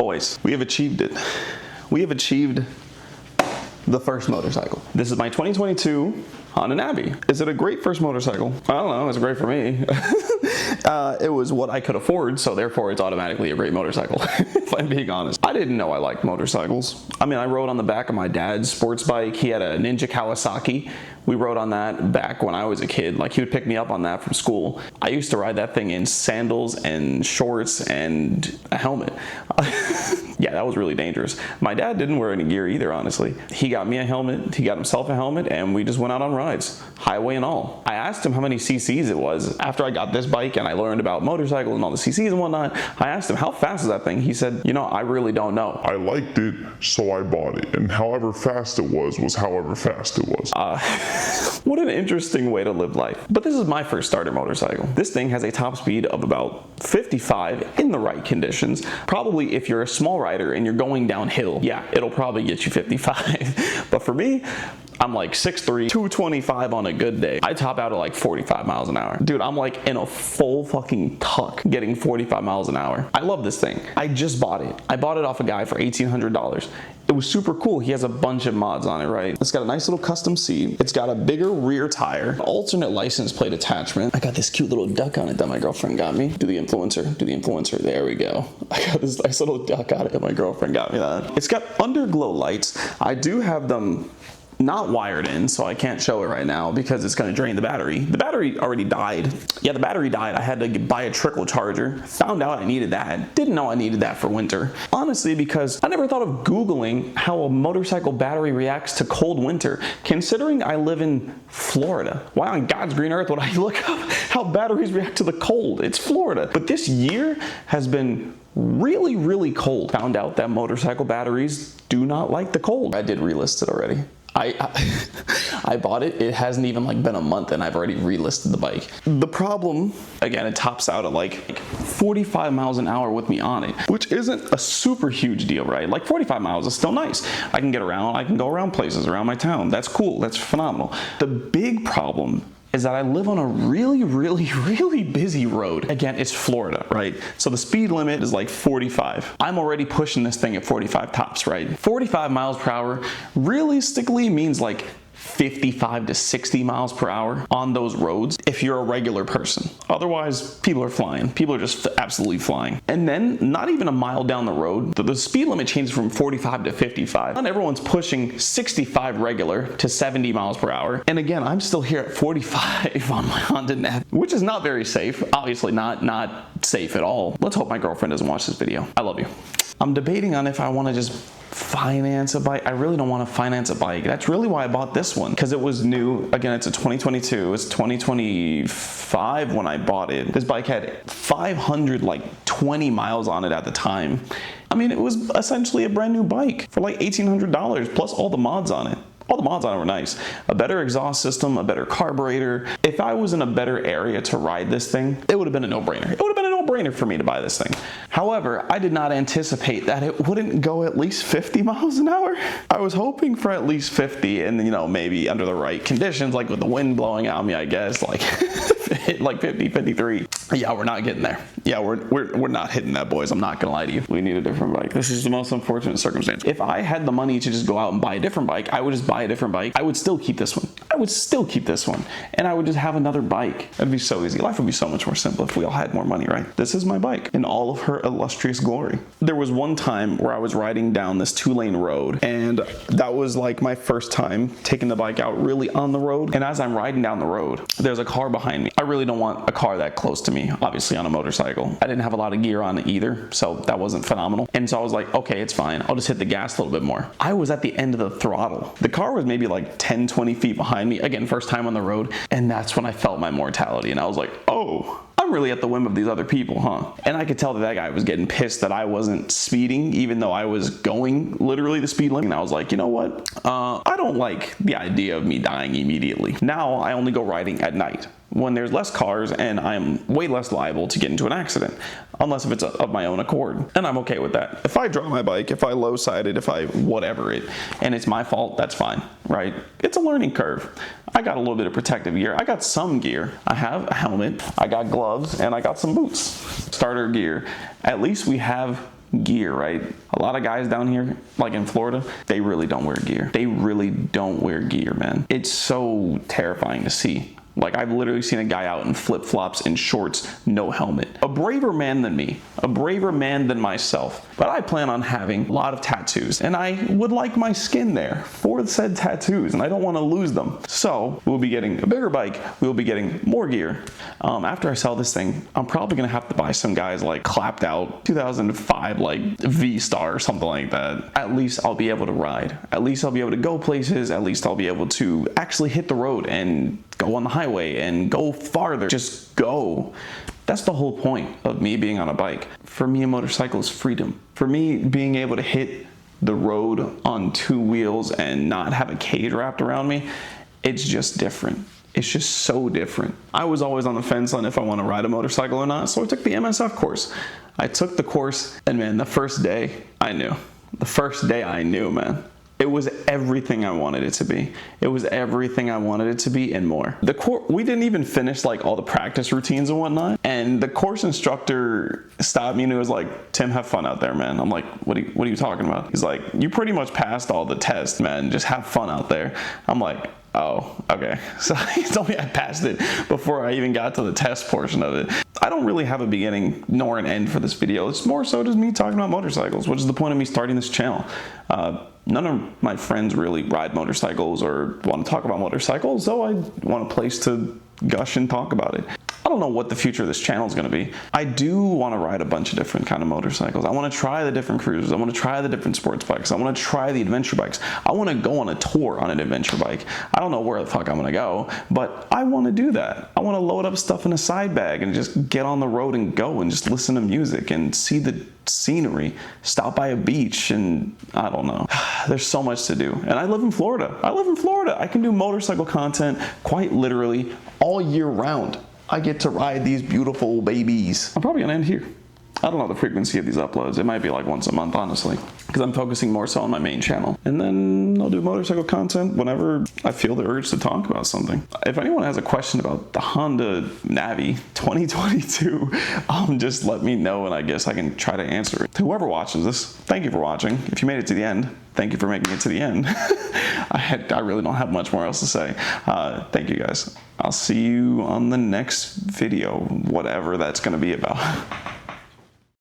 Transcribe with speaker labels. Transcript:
Speaker 1: Boys, we have achieved it. We have achieved the first motorcycle. This is my 2022 Honda Navi. Is it a great first motorcycle? I don't know, it's great for me. It was what I could afford, so therefore it's automatically a great motorcycle, if I'm being honest. I didn't know I liked motorcycles. I mean, I rode on the back of my dad's sports bike. He had a Ninja Kawasaki. We rode on that back when I was a kid. Like, he would pick me up on that from school. I used to ride that thing in sandals and shorts and a helmet. Yeah, that was really dangerous. My dad didn't wear any gear either, honestly. He got me a helmet, he got himself a helmet, and we just went out on rides, highway and all. I asked him how many cc's it was. After I got this bike and I learned about motorcycles and all the cc's and whatnot, I asked him, how fast is that thing? He said, you know, I really don't know.
Speaker 2: I liked it, so I bought it. And however fast it was however fast it was.
Speaker 1: What an interesting way to live life. But this is my first starter motorcycle. This thing has a top speed of about 55 in the right conditions. Probably if you're a small rider and you're going downhill, yeah, it'll probably get you 55. But for me, I'm like 6'3", 225 on a good day. I top out at like 45 miles an hour. Dude, I'm like in a full fucking tuck getting 45 miles an hour. I love this thing. I just bought it. I bought it off a guy for $1,800. It was super cool. He has a bunch of mods on it, right? It's got a nice little custom seat. It's got a bigger rear tire, alternate license plate attachment. I got this cute little duck on it that my girlfriend got me. Do the influencer. There we go. I got this nice little duck on it that my girlfriend got me that. It's got underglow lights. I do have them not wired in, so I can't show it right now because it's going to drain the battery. The battery already died. Yeah, the battery died. I had to buy a trickle charger. Found out I needed that. Didn't know I needed that for winter. Honestly, because I never thought of Googling how a motorcycle battery reacts to cold winter. Considering I live in Florida, why on God's green earth would I look up how batteries react to the cold? It's Florida. But this year has been really, really cold. Found out that motorcycle batteries do not like the cold. I did relist it already. I bought it. It hasn't even like been a month and I've already relisted the bike. The problem, again, it tops out at like 45 miles an hour with me on it, which isn't a super huge deal, right? Like 45 miles is still nice. I can get around. I can go around places around my town. That's cool. That's phenomenal. The big problem is that I live on a really, really, really busy road. Again, it's Florida, right? So the speed limit is like 45. I'm already pushing this thing at 45 tops, right? 45 miles per hour realistically means like 55 to 60 miles per hour on those roads if you're a regular person. Otherwise, people are flying. People are just absolutely flying. And then not even a mile down the road, the speed limit changes from 45 to 55. Not everyone's pushing 65 regular to 70 miles per hour. And again, I'm still here at 45 on my Honda Navi, which is not very safe. Obviously not safe at all. Let's hope my girlfriend doesn't watch this video. I love you. I'm debating on if I want to just finance a bike. I really don't want to finance a bike. That's really why I bought this one, because it was new. Again, it's a 2022. It's 2025 when I bought it. This bike had 520 miles on it at the time. I mean, it was essentially a brand new bike for like $1,800 plus all the mods on it. All the mods on it were nice. A better exhaust system, a better carburetor. If I was in a better area to ride this thing, it would have been a no-brainer. It would have been a no-brainer for me to buy this thing. However, I did not anticipate that it wouldn't go at least 50 miles an hour. I was hoping for at least 50 and, you know, maybe under the right conditions, like with the wind blowing at me, I guess, like like 50, 53. Yeah, we're not getting there. Yeah, we're not hitting that, boys. I'm not gonna lie to you. We need a different bike. This is the most unfortunate circumstance. If I had the money to just go out and buy a different bike, I would just buy a different bike. I would still keep this one. And I would just have another bike. That'd be so easy. Life would be so much more simple if we all had more money, right? This is my bike in all of her illustrious glory. There was one time where I was riding down this 2-lane road, and that was like my first time taking the bike out really on the road. And as I'm riding down the road, there's a car behind me. I really don't want a car that close to me, obviously on a motorcycle. I didn't have a lot of gear on it either, so that wasn't phenomenal. And so I was like, okay, it's fine. I'll just hit the gas a little bit more. I was at the end of the throttle. The car was maybe like 10, 20 feet behind me. Again, first time on the road. And that's when I felt my mortality. And I was like, oh, I'm really at the whim of these other people, huh? And I could tell that that guy was getting pissed that I wasn't speeding, even though I was going literally the speed limit. And I was like, you know what? I don't like the idea of me dying immediately. Now I only go riding at night, when there's less cars and I'm way less liable to get into an accident, unless if it's of my own accord. And I'm okay with that. If I drop my bike, if I low side it, if I whatever it, and it's my fault, that's fine, right? It's a learning curve. I got a little bit of protective gear. I got some gear. I have a helmet, I got gloves, and I got some boots. Starter gear. At least we have gear, right? A lot of guys down here, like in Florida, they really don't wear gear. They really don't wear gear, man. It's so terrifying to see. Like, I've literally seen a guy out in flip-flops and shorts, no helmet. A braver man than me, a braver man than myself. But I plan on having a lot of tattoos, and I would like my skin there for said tattoos, and I don't want to lose them. So we'll be getting a bigger bike, we'll be getting more gear. After I sell this thing, I'm probably gonna have to buy some guys like clapped out 2005 like V-Star or something like that. At least I'll be able to ride. At least I'll be able to go places. At least I'll be able to actually hit the road and go on the highway and go farther. Just go. That's the whole point of me being on a bike. For me, a motorcycle is freedom. For me, being able to hit the road on two wheels and not have a cage wrapped around me, it's just different. It's just so different. I was always on the fence on if I want to ride a motorcycle or not, so I took the MSF course. I took the course, and man, the first day, I knew. The first day I knew, man. It was everything I wanted it to be. It was everything I wanted it to be and more. We didn't even finish like all the practice routines and whatnot. And the course instructor stopped me and he was like, "Tim, have fun out there, man." I'm like, what are you talking about? He's like, "You pretty much passed all the tests, man. Just have fun out there." I'm like, oh, okay. So he told me I passed it before I even got to the test portion of it. I don't really have a beginning nor an end for this video. It's more so just me talking about motorcycles, which is the point of me starting this channel. None of my friends really ride motorcycles or want to talk about motorcycles, so I want a place to gush and talk about it. I don't know what the future of this channel is going to be. I do want to ride a bunch of different kind of motorcycles. I want to try the different cruisers. I want to try the different sports bikes. I want to try the adventure bikes. I want to go on a tour on an adventure bike. I don't know where the fuck I'm going to go, but I want to do that. I want to load up stuff in a side bag and just get on the road and go and just listen to music and see the scenery, stop by a beach, and I don't know. There's so much to do. And I live in Florida. I can do motorcycle content quite literally all year round. I get to ride these beautiful babies. I'm probably gonna end here. I don't know the frequency of these uploads. It might be like once a month, honestly, because I'm focusing more so on my main channel. And then I'll do motorcycle content whenever I feel the urge to talk about something. If anyone has a question about the Honda Navi 2022, just let me know and I guess I can try to answer it. To whoever watches this, thank you for watching. If you made it to the end, thank you for making it to the end. I really don't have much more else to say. Thank you guys. I'll see you on the next video, whatever that's gonna be about.